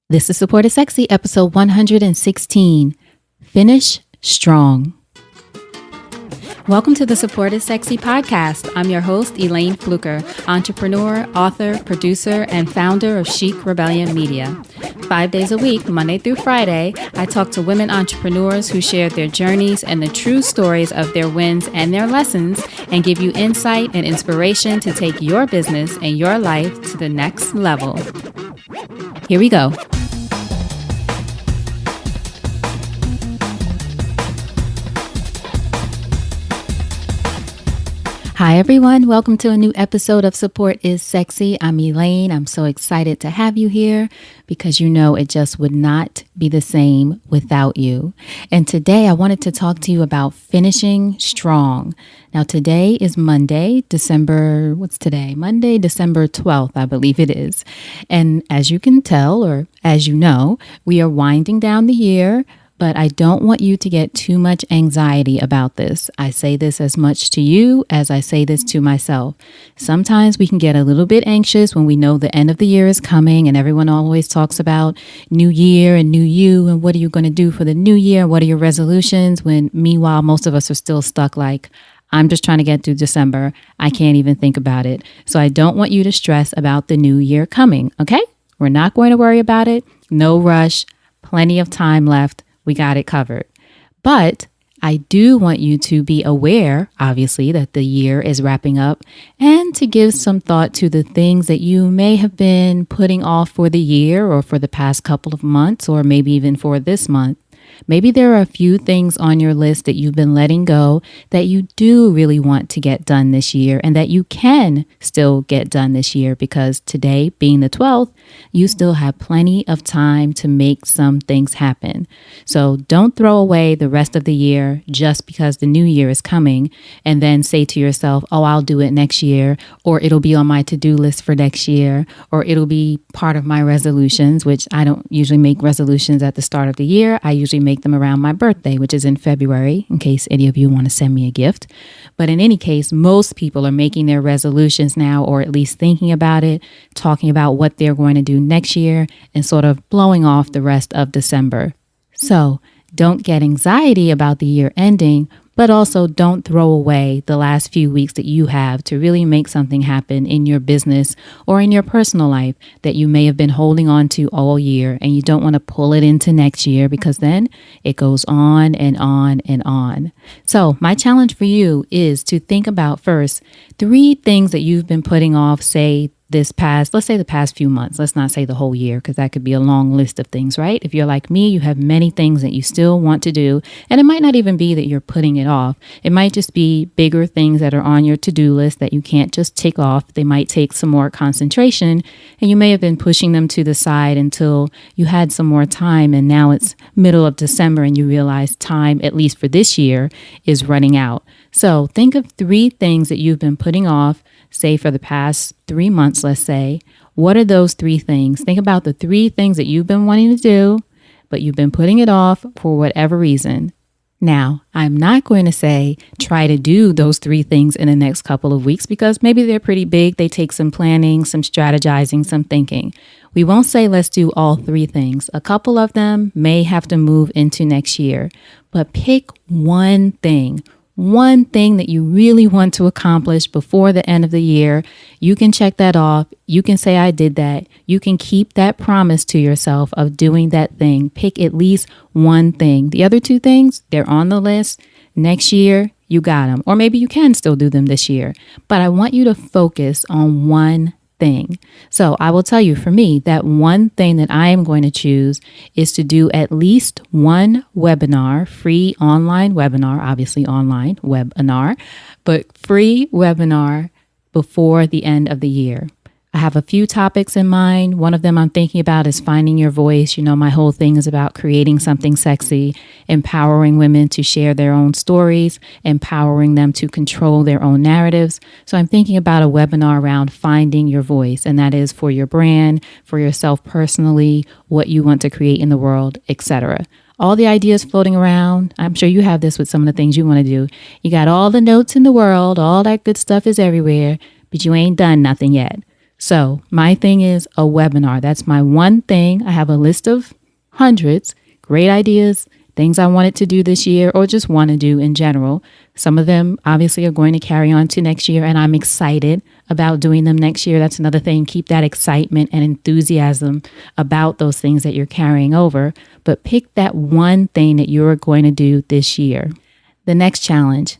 This is Support is Sexy, episode 116, Finish Strong. Welcome to the Support is Sexy podcast. I'm your host, Elayne Fluker, entrepreneur, author, producer, and founder of Chic Rebellion Media. 5 days a week, Monday through Friday, I talk to women entrepreneurs who share their journeys and the true stories of their wins and their lessons, and give you insight and inspiration to take your business and your life to the next level. Here we go. Hi, everyone. Welcome to a new episode of Support is Sexy. I'm Elayne. I'm so excited to have you here because you know it just would not be the same without you. And today I wanted to talk to you about finishing strong. Now, today is Monday, December 12th, I believe it is. And as you can tell, or as you know, we are winding down the year. But I don't want you to get too much anxiety about this. I say this as much to you as I say this to myself. Sometimes we can get a little bit anxious when we know the end of the year is coming and everyone always talks about new year and new you and what are you going to do for the new year? What are your resolutions? When meanwhile, most of us are still stuck like, I'm just trying to get through December. I can't even think about it. So I don't want you to stress about the new year coming, okay? We're not going to worry about it. No rush. Plenty of time left. We got it covered. But I do want you to be aware, obviously, that the year is wrapping up and to give some thought to the things that you may have been putting off for the year or for the past couple of months or maybe even for this month. Maybe there are a few things on your list that you've been letting go that you do really want to get done this year and that you can still get done this year because today, being the 12th, you still have plenty of time to make some things happen. So don't throw away the rest of the year just because the new year is coming and then say to yourself, oh, I'll do it next year, or it'll be on my to-do list for next year, or it'll be part of my resolutions, which I don't usually make resolutions at the start of the year. I usually make them around my birthday, which is in February, in case any of you want to send me a gift. But in any case, most people are making their resolutions now, or at least thinking about it, talking about what they're going to do next year, and sort of blowing off the rest of December. So don't get anxiety about the year ending, but also don't throw away the last few weeks that you have to really make something happen in your business or in your personal life that you may have been holding on to all year, and you don't want to pull it into next year because then it goes on and on and on. So my challenge for you is to think about first 3 things that you've been putting off, let's say the past few months. Let's not say the whole year because that could be a long list of things, right? If you're like me, you have many things that you still want to do, and it might not even be that you're putting it off. It might just be bigger things that are on your to-do list that you can't just tick off. They might take some more concentration, and you may have been pushing them to the side until you had some more time, and now it's middle of December and you realize time, at least for this year, is running out. So think of 3 things that you've been putting off, say for the past 3 months, let's say. What are those 3 things? Think about the 3 things that you've been wanting to do, but you've been putting it off for whatever reason. Now, I'm not going to say try to do those 3 things in the next couple of weeks because maybe they're pretty big. They take some planning, some strategizing, some thinking. We won't say let's do all 3 things. A couple of them may have to move into next year, but pick one thing that you really want to accomplish before the end of the year. You can check that off. You can say, I did that. You can keep that promise to yourself of doing that thing. Pick at least one thing. The other 2 things, they're on the list. Next year, you got them. Or maybe you can still do them this year. But I want you to focus on one thing. So I will tell you, for me, that one thing that I am going to choose is to do at least one webinar, free online webinar, obviously online webinar, but free webinar before the end of the year. I have a few topics in mind. One of them I'm thinking about is finding your voice. You know, my whole thing is about creating something sexy, empowering women to share their own stories, empowering them to control their own narratives. So I'm thinking about a webinar around finding your voice, and that is for your brand, for yourself personally, what you want to create in the world, etc. All the ideas floating around. I'm sure you have this with some of the things you want to do. You got all the notes in the world. All that good stuff is everywhere, but you ain't done nothing yet. So my thing is a webinar. That's my one thing. I have a list of hundreds, great ideas, things I wanted to do this year or just want to do in general. Some of them obviously are going to carry on to next year, and I'm excited about doing them next year. That's another thing. Keep that excitement and enthusiasm about those things that you're carrying over, but pick that one thing that you're going to do this year. The next challenge,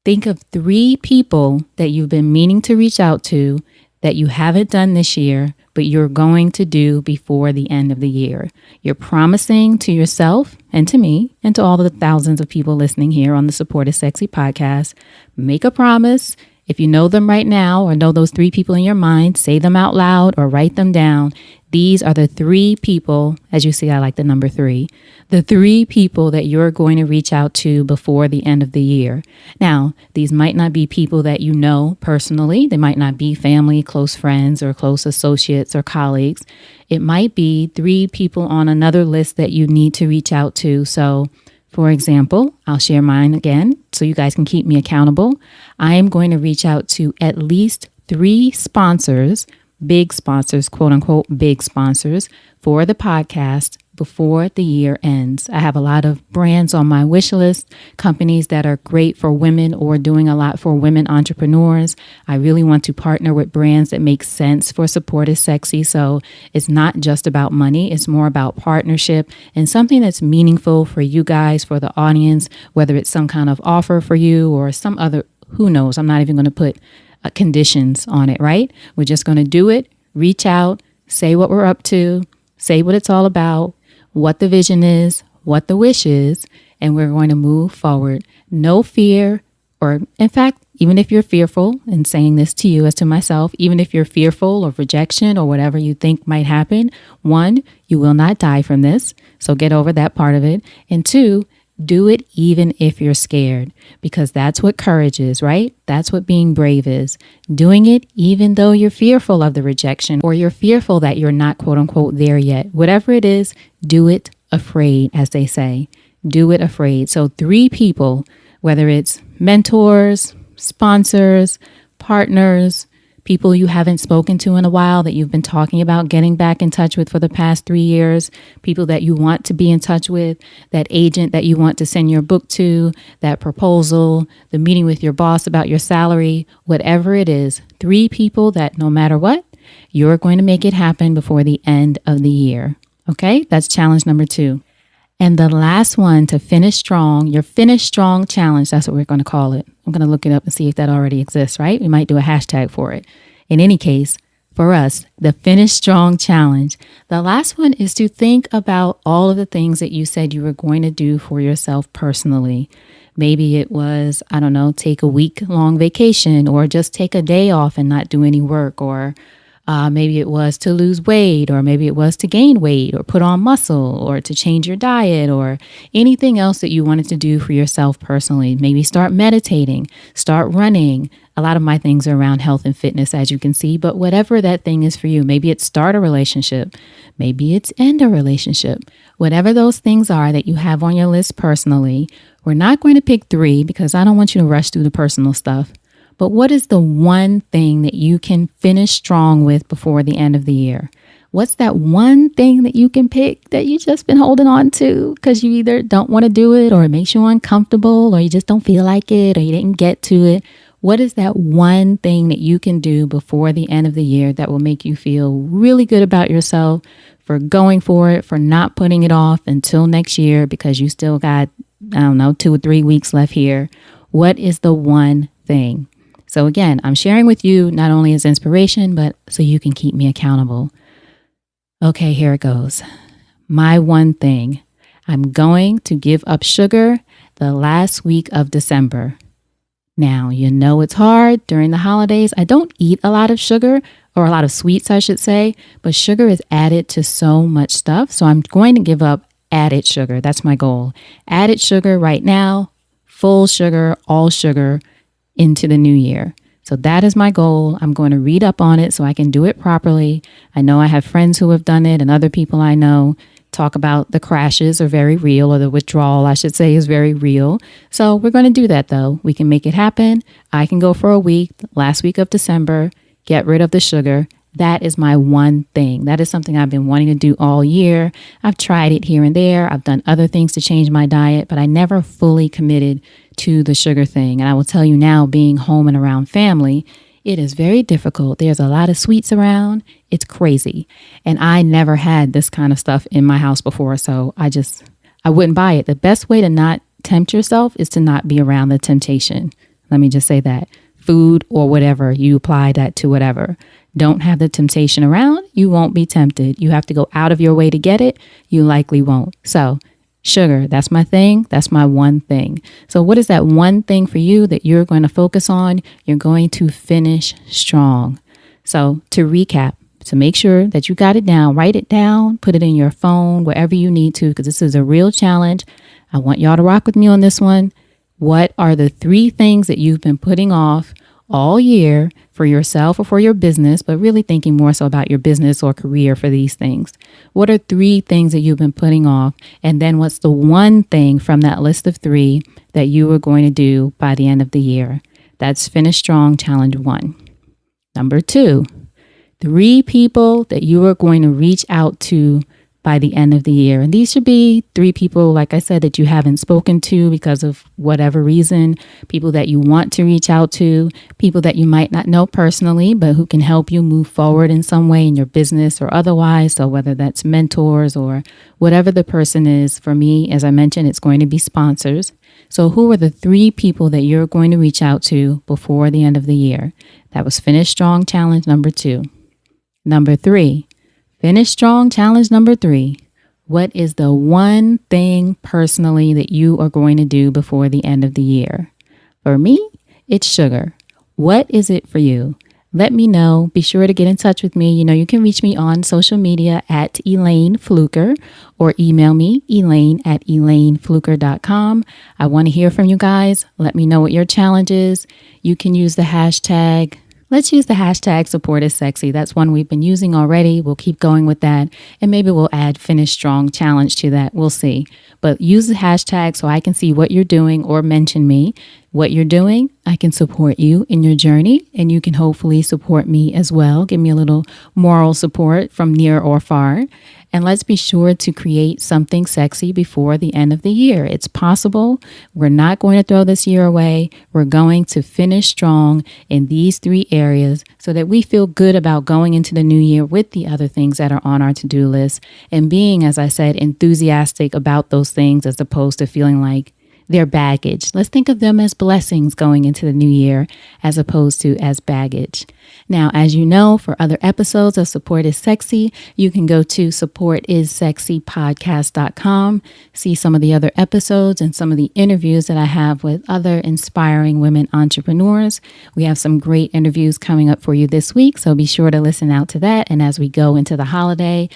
think of 3 people that you've been meaning to reach out to that you haven't done this year, but you're going to do before the end of the year. You're promising to yourself and to me and to all the thousands of people listening here on the Support is Sexy podcast. Make a promise. If you know them right now or know those 3 people in your mind, say them out loud or write them down. These are the 3 people, as you see, I like the number 3, the 3 people that you're going to reach out to before the end of the year. Now, these might not be people that you know personally. They might not be family, close friends, or close associates or colleagues. It might be 3 people on another list that you need to reach out to. So, for example, I'll share mine again so you guys can keep me accountable. I am going to reach out to at least 3 sponsors, big sponsors, quote unquote, big sponsors for the podcast before the year ends. I have a lot of brands on my wish list, companies that are great for women or doing a lot for women entrepreneurs. I really want to partner with brands that make sense for Support is Sexy. So it's not just about money. It's more about partnership and something that's meaningful for you guys, for the audience, whether it's some kind of offer for you or some other, who knows? I'm not even going to put conditions on it, right? We're just going to do it, reach out, say what we're up to, say what it's all about, what the vision is, what the wish is, and we're going to move forward. No fear, or in fact, even if you're fearful, and saying this to you as to myself, even if you're fearful of rejection or whatever you think might happen, 1, you will not die from this. So get over that part of it. And 2, do it even if you're scared, because that's what courage is, right? That's what being brave is. Doing it even though you're fearful of the rejection or you're fearful that you're not, quote unquote, there yet. Whatever it is, do it afraid, as they say. Do it afraid. So 3 people, whether it's mentors, sponsors, partners, people you haven't spoken to in a while that you've been talking about getting back in touch with for the past 3 years, people that you want to be in touch with, that agent that you want to send your book to, that proposal, the meeting with your boss about your salary, whatever it is, 3 people that no matter what, you're going to make it happen before the end of the year. Okay, that's challenge number 2. And the last one, to finish strong, your finish strong challenge, that's what we're going to call it. I'm going to look it up and see if that already exists, right? We might do a hashtag for it. In any case, for us, the finish strong challenge, the last one is to think about all of the things that you said you were going to do for yourself personally. Maybe it was, I don't know, take a week-long vacation or just take a day off and not do any work, or maybe it was to lose weight, or maybe it was to gain weight or put on muscle or to change your diet or anything else that you wanted to do for yourself personally. Maybe start meditating, start running. A lot of my things are around health and fitness, as you can see, but whatever that thing is for you, maybe it's start a relationship, maybe it's end a relationship. Whatever those things are that you have on your list personally, we're not going to pick 3 because I don't want you to rush through the personal stuff. But what is the one thing that you can finish strong with before the end of the year? What's that one thing that you can pick that you just been holding on to because you either don't want to do it or it makes you uncomfortable or you just don't feel like it or you didn't get to it? What is that one thing that you can do before the end of the year that will make you feel really good about yourself for going for it, for not putting it off until next year because you still got, 2 or 3 weeks left here? What is the one thing? So again, I'm sharing with you not only as inspiration, but so you can keep me accountable. Okay, here it goes. My one thing. I'm going to give up sugar the last week of December. Now, you know it's hard during the holidays. I don't eat a lot of sugar, or a lot of sweets, I should say, but sugar is added to so much stuff. So I'm going to give up added sugar. That's my goal. Added sugar right now, full sugar, all sugar, into the new year. So that is my goal. I'm going to read up on it so I can do it properly. I know I have friends who have done it and other people I know talk about the crashes are very real, or the withdrawal, I should say, is very real. So we're going to do that though. We can make it happen. I can go for a week, last week of December, get rid of the sugar, That is my one thing. That is something I've been wanting to do all year. I've tried it here and there. I've done other things to change my diet, but I never fully committed to the sugar thing. And I will tell you now, being home and around family, it is very difficult. There's a lot of sweets around. It's crazy. And I never had this kind of stuff in my house before. So I wouldn't buy it. The best way to not tempt yourself is to not be around the temptation. Let me just say that. Food or whatever, you apply that to whatever. Don't have the temptation around. You won't be tempted. You have to go out of your way to get it. You likely won't. So sugar, that's my thing. That's my one thing. So what is that one thing for you that you're going to focus on? You're going to finish strong. So to recap, to make sure that you got it down, write it down, put it in your phone, wherever you need to, because this is a real challenge. I want y'all to rock with me on this one. What are the 3 things that you've been putting off all year for yourself or for your business, but really thinking more so about your business or career for these things? What are 3 things that you've been putting off? And then what's the one thing from that list of 3 that you are going to do by the end of the year? That's Finish Strong Challenge 1. Number 2, 3 people that you are going to reach out to by the end of the year. And these should be 3 people, like I said, that you haven't spoken to because of whatever reason, people that you want to reach out to, people that you might not know personally, but who can help you move forward in some way in your business or otherwise. So whether that's mentors or whatever the person is, for me, as I mentioned, it's going to be sponsors. So who are the 3 people that you're going to reach out to before the end of the year? That was Finish Strong Challenge number 2. Number 3. Finish Strong Challenge number 3. What is the one thing personally that you are going to do before the end of the year? For me, it's sugar. What is it for you? Let me know. Be sure to get in touch with me. You can reach me on social media at Elayne Fluker or email me, Elayne@elaynefluker.com. I want to hear from you guys. Let me know what your challenge is. You can use the hashtag. Let's use the hashtag support is sexy. That's one we've been using already. We'll keep going with that. And maybe we'll add Finish Strong Challenge to that. We'll see. But use the hashtag so I can see what you're doing or mention me. What you're doing, I can support you in your journey, and you can hopefully support me as well. Give me a little moral support from near or far. And let's be sure to create something sexy before the end of the year. It's possible. We're not going to throw this year away. We're going to finish strong in these 3 areas so that we feel good about going into the new year with the other things that are on our to-do list and being, as I said, enthusiastic about those things as opposed to feeling like they're baggage. Let's think of them as blessings going into the new year as opposed to as baggage. Now, as you know, for other episodes of Support is Sexy, you can go to supportissexypodcast.com, see some of the other episodes and some of the interviews that I have with other inspiring women entrepreneurs. We have some great interviews coming up for you this week, so be sure to listen out to that. And as we go into the holiday,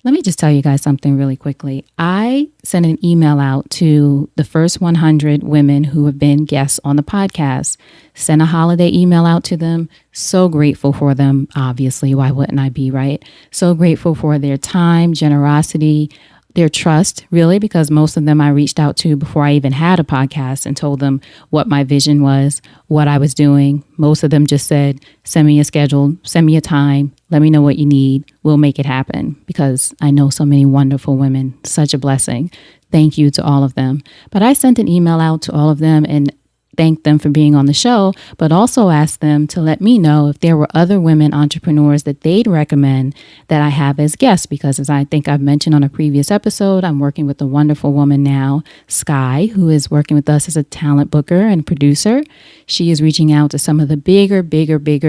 let me just tell you guys something really quickly. I sent an email out to the first 100 women who have been guests on the podcast. Sent a holiday email out to them. So grateful for them. Obviously, why wouldn't I be, right? So grateful for their time, generosity, their trust, really, because most of them I reached out to before I even had a podcast and told them what my vision was, what I was doing. Most of them just said, send me a schedule, send me a time, let me know what you need. We'll make it happen, because I know so many wonderful women. Such a blessing. Thank you to all of them. But I sent an email out to all of them and thanked them for being on the show, but also asked them to let me know if there were other women entrepreneurs that they'd recommend that I have as guests, because as I think I've mentioned on a previous episode, I'm working with a wonderful woman now, Sky, who is working with us as a talent booker and producer. She is reaching out to some of the bigger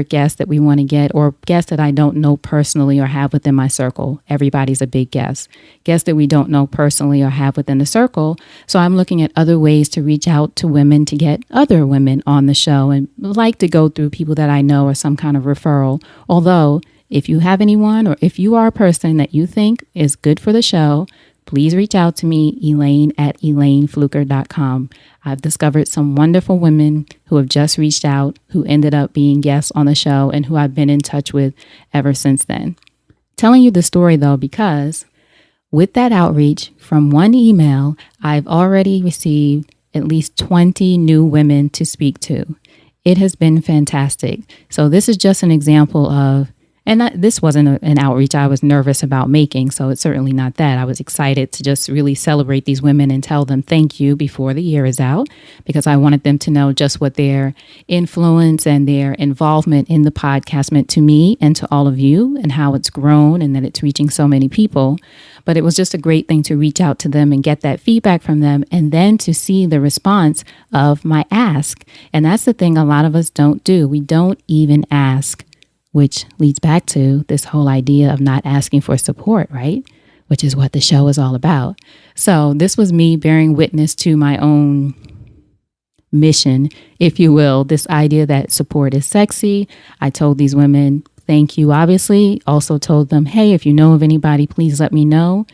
guests that we want to get, or guests that I don't know personally or have within my circle. Everybody's a big guest. Guests that we don't know personally or have within the circle. So I'm looking at other ways to reach out to women to get other women on the show, and like to go through people that I know or some kind of referral. Although, if you have anyone, or if you are a person that you think is good for the show, please reach out to me, Elayne@elaynefluker.com. I've discovered some wonderful women who have just reached out, who ended up being guests on the show, and who I've been in touch with ever since then. Telling you the story, though, because with that outreach from one email, I've already received at least 20 new women to speak to. It has been fantastic. So this is just an example of, And this wasn't an outreach I was nervous about making, so it's certainly not that. I was excited to just really celebrate these women and tell them thank you before the year is out, because I wanted them to know just what their influence and their involvement in the podcast meant to me and to all of you, and how it's grown and that it's reaching so many people. But it was just a great thing to reach out to them and get that feedback from them, and then to see the response of my ask. And that's the thing a lot of us don't do. We don't even ask, which leads back to this whole idea of not asking for support, right? Which is what the show is all about. So this was me bearing witness to my own mission, if you will, this idea that support is sexy. I told these women, thank you, obviously. Also told them, hey, if you know of anybody, please let me know.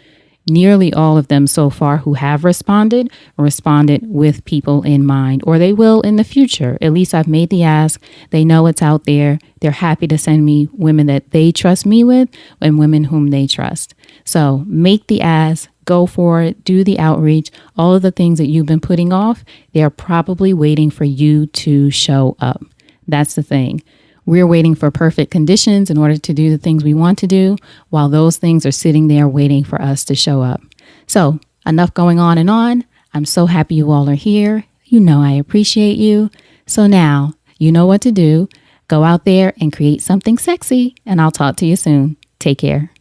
Nearly all of them so far who have responded with people in mind, or they will in the future. At least I've made the ask. They know it's out there. They're happy to send me women that they trust me with and women whom they trust. So make the ask, go for it, do the outreach. All of the things that you've been putting off, they're probably waiting for you to show up. That's the thing. We're waiting for perfect conditions in order to do the things we want to do, while those things are sitting there waiting for us to show up. So enough going on and on. I'm so happy you all are here. You know I appreciate you. So now you know what to do. Go out there and create something sexy, and I'll talk to you soon. Take care.